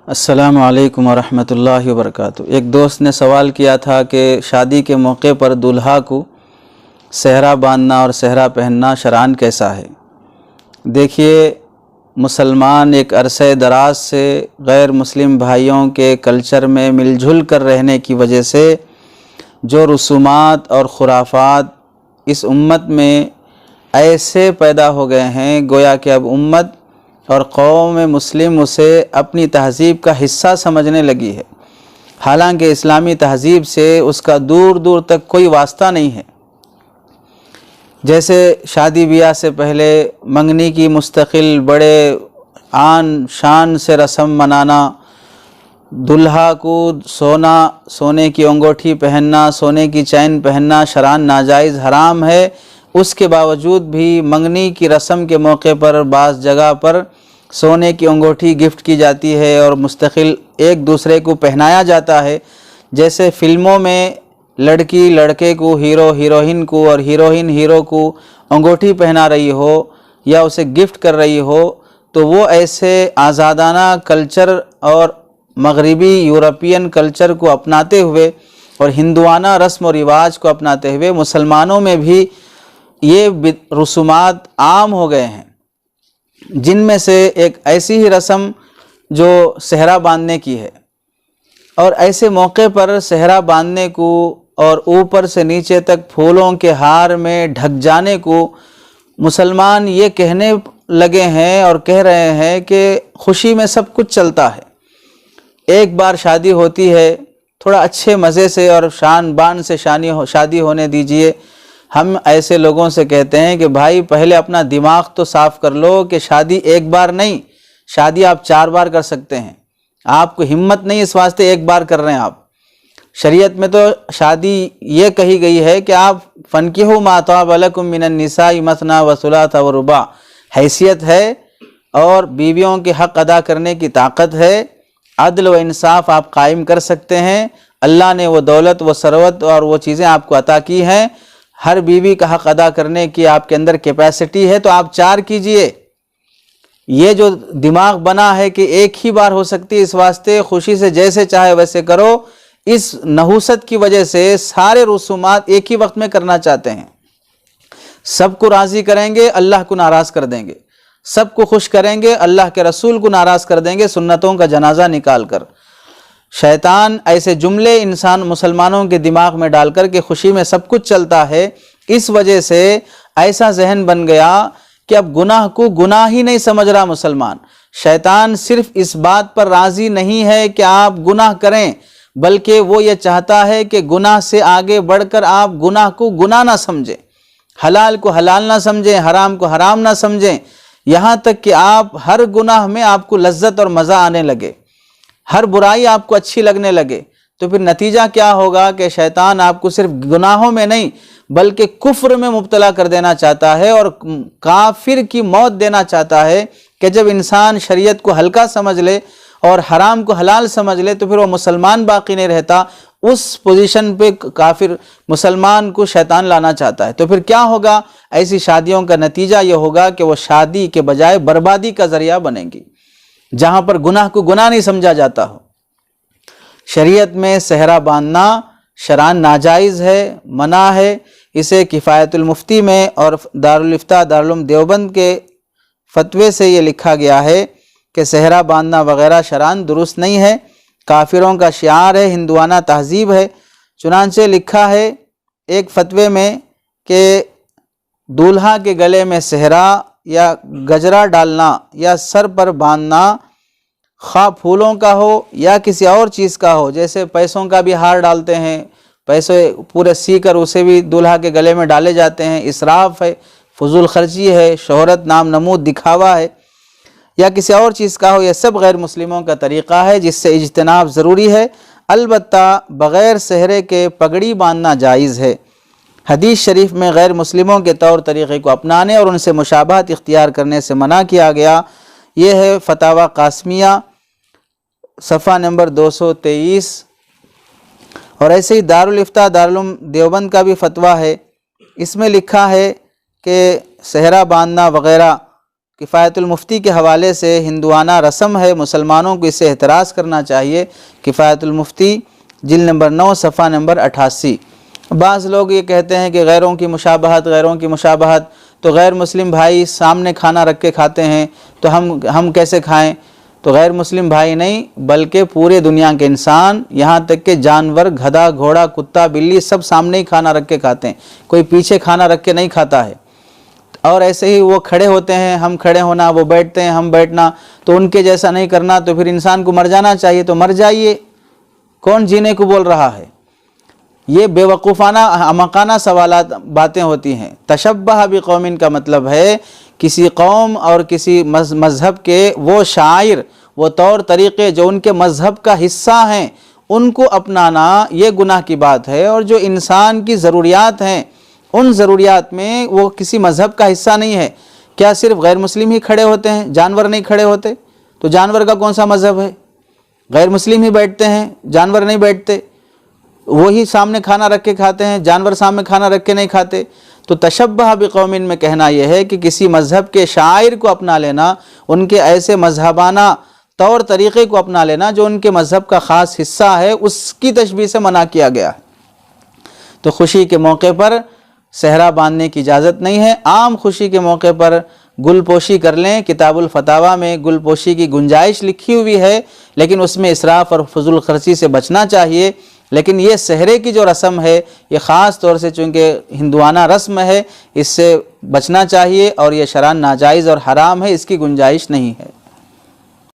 अस्सलामु अलैकुम वरहमतुल्लाहि वबरकातुहू। एक दोस्त ने सवाल किया था कि शादी के मौके पर दूल्हा को सेहरा बांधना और सेहरा पहनना शरअन कैसा है। देखिए, मुसलमान एक अरसे दराज से गैर मुस्लिम भाइयों के कल्चर में मिलजुल कर रहने की वजह से जो रसूमात और खुराफात इस उम्मत में ऐसे पैदा हो गए हैं, गोया कि अब उम्मत और कौम मुस्लिम उसे अपनी तहज़ीब का हिस्सा समझने लगी है, हालांकि इस्लामी तहज़ीब से उसका दूर दूर तक कोई वास्ता नहीं है। जैसे शादी ब्याह से पहले मंगनी की मुस्तकिल बड़े आन शान से रस्म मनाना, दुल्हा को सोने की अंगूठी पहनना, सोने की चैन पहनना शरअन नाजायज़ हराम है। उसके बावजूद भी मंगनी की रस्म के मौके पर बाज़ जगह पर सोने की अंगूठी गिफ्ट की जाती है और मुस्तकिल एक दूसरे को पहनाया जाता है। जैसे फ़िल्मों में लड़की लड़के को, हीरो हीरोइन को और हीरोइन हीरो को अंगूठी पहना रही हो या उसे गिफ्ट कर रही हो, तो वो ऐसे आज़ादाना कल्चर और मगरिबी यूरोपियन कल्चर को अपनाते हुए और हिंदुआना रस्म व रिवाज को अपनाते हुए मुसलमानों में भी ये रसूमात आम हो गए हैं, जिनमें से एक ऐसी ही रस्म जो सेहरा बांधने की है। और ऐसे मौके पर सेहरा बांधने को और ऊपर से नीचे तक फूलों के हार में ढक जाने को मुसलमान ये कहने लगे हैं और कह रहे हैं कि खुशी में सब कुछ चलता है। एक बार शादी होती है, थोड़ा अच्छे मज़े से और शान बान से शादी होने दीजिए। हम ऐसे लोगों से कहते हैं कि भाई पहले अपना दिमाग तो साफ़ कर लो कि शादी एक बार नहीं, शादी आप 4 बार कर सकते हैं। आपको हिम्मत नहीं, इस वास्ते एक बार कर रहे हैं आप। शरीयत में तो शादी ये कही गई है कि आप फनकिहु मा ताब लकुम मिनन निसाई मसना व सुलासा व रुबा, हैसियत है और बीवियों के हक़ अदा करने की ताकत है। अदल व इंसाफ आप कायम कर सकते हैं। अल्लाह ने वो दौलत व सरवत और वो चीज़ें आपको अता की हैं, हर बीवी का हक़ अदा करने की आपके अंदर कैपेसिटी है, तो आप 4 कीजिए। ये जो दिमाग बना है कि एक ही बार हो सकती है, इस वास्ते खुशी से जैसे चाहे वैसे करो, इस नहुसत की वजह से सारे रसूमात एक ही वक्त में करना चाहते हैं। सबको राज़ी करेंगे, अल्लाह को नाराज़ कर देंगे। सबको खुश करेंगे, अल्लाह के रसूल को नाराज़ कर देंगे, सुन्नतों का जनाजा निकाल कर। शैतान ऐसे जुमले इंसान मुसलमानों के दिमाग में डालकर के खुशी में सब कुछ चलता है। इस वजह से ऐसा जहन बन गया कि अब गुनाह को गुनाह ही नहीं समझ रहा मुसलमान। शैतान सिर्फ इस बात पर राज़ी नहीं है कि आप गुनाह करें, बल्कि वो ये चाहता है कि गुनाह से आगे बढ़कर आप गुनाह को गुनाह ना समझें, हलाल को हलाल ना समझें, हराम को हराम ना समझें, यहाँ तक कि आप हर गुनाह में आपको लज्जत और मज़ा आने लगे, हर बुराई आपको अच्छी लगने लगे। तो फिर नतीजा क्या होगा कि शैतान आपको सिर्फ गुनाहों में नहीं बल्कि कुफ्र में मुब्तला कर देना चाहता है और काफिर की मौत देना चाहता है कि जब इंसान शरीयत को हल्का समझ ले और हराम को हलाल समझ ले तो फिर वो मुसलमान बाकी नहीं रहता। उस पोजीशन पे काफिर मुसलमान को शैतान लाना चाहता है। तो फिर क्या होगा, ऐसी शादियों का नतीजा ये होगा कि वो शादी के बजाय बर्बादी का जरिया बनेंगी, जहाँ पर गुनाह को गुनाह नहीं समझा जाता हो। शरीयत में सेहरा बांधना शरअन नाजायज़ है, मना है। इसे किफ़ायतुल मुफ्ती में और दारुल इफ्ता दारुल उलूम देवबंद के फतवे से ये लिखा गया है कि सेहरा बांधना वगैरह शरअन दुरुस्त नहीं है, काफिरों का शिआर है, हिंदुआना तहज़ीब है। चुनांचे लिखा है एक फतवे में कि दूल्हा के गले में सेहरा या गजरा डालना या सर पर बांधना, खा फूलों का हो या किसी और चीज़ का हो, जैसे पैसों का भी हार डालते हैं, पैसे पूरे सी कर उसे भी दूल्हा के गले में डाले जाते हैं, इसराफ है, फजूल खर्ची है, शोहरत नाम नमूद दिखावा है, या किसी और चीज़ का हो, यह सब गैर मुस्लिमों का तरीक़ा है जिससे इज्तिनाब ज़रूरी है। अलबत्ता बग़ैर सेहरे के पगड़ी बांधना जायज़ है। हदीस शरीफ में गैर मुस्लिमों के तौर तरीक़े को अपनाने और उनसे मुशाबहत इख्तियार करने से मना किया गया। ये है फतावा कासमिया सफ़ा नंबर 223। और ऐसे ही दारुल इफ्ता दारुल उलूम देवबंद का भी फतवा है, इसमें लिखा है कि सेहरा बांधना वग़ैरह किफ़ायतुल मुफ्ती के हवाले से हिंदुआना रस्म है, मुसलमानों को इससे एहतराज़ करना चाहिए। किफ़ायतुल मुफ्ती जिल्द नंबर 9 सफ़ा नंबर 88। बाज़ लोग ये कहते हैं कि गैरों की मुशाबहत, तो गैर मुस्लिम भाई सामने खाना रख के खाते हैं तो हम कैसे खाएं? तो गैर मुस्लिम भाई नहीं बल्कि पूरे दुनिया के इंसान, यहाँ तक के जानवर, गधा, घोड़ा, कुत्ता, बिल्ली सब सामने ही खाना रख के खाते हैं, कोई पीछे खाना रख के नहीं खाता है। और ऐसे ही वो खड़े होते हैं, हम खड़े होना, वो बैठते हैं, हम बैठना, तो उनके जैसा नहीं करना। तो फिर इंसान को मर जाना चाहिए, तो मर जाइए, कौन जीने को बोल रहा है? ये बेवकूफ़ाना अहमकाना सवालात बातें होती हैं। तशब्बह बिक़ौमिन का मतलब है किसी कौम और किसी मज़हब के वो शायर, वो तौर तरीक़े जो उनके मज़हब का हिस्सा हैं, उनको अपनाना ये गुनाह की बात है। और जो इंसान की ज़रूरियात हैं, उन ज़रूरियात में वो किसी मज़हब का हिस्सा नहीं है। क्या सिर्फ़ गैर मुस्लिम ही खड़े होते हैं, जानवर नहीं खड़े होते? तो जानवर का कौन सा मज़हब है? गैर मुस्लिम ही बैठते हैं, जानवर नहीं बैठते। वही सामने खाना रख के खाते हैं, जानवर सामने खाना रख के नहीं खाते। तो तशब्बह बिक़ौमिन में कहना यह है कि किसी मज़हब के शायर को अपना लेना, उनके ऐसे मज़हबाना तौर तरीक़े को अपना लेना जो उनके मज़हब का ख़ास हिस्सा है, उसकी तशबीह से मना किया गया है। तो खुशी के मौके पर सहरा बांधने की इजाज़त नहीं है। आम खुशी के मौके पर गुलपोशी कर लें। किताबुल फतावा में गुलपोशी की गुंजाइश लिखी हुई है, लेकिन उसमें इसराफ़ और फजूल खर्ची से बचना चाहिए। लेकिन ये सहरे की जो रस्म है, ये ख़ास तौर से चूँकि हिंदुआना रस्म है, इससे बचना चाहिए और ये शरअन नाजायज़ और हराम है, इसकी गुंजाइश नहीं है।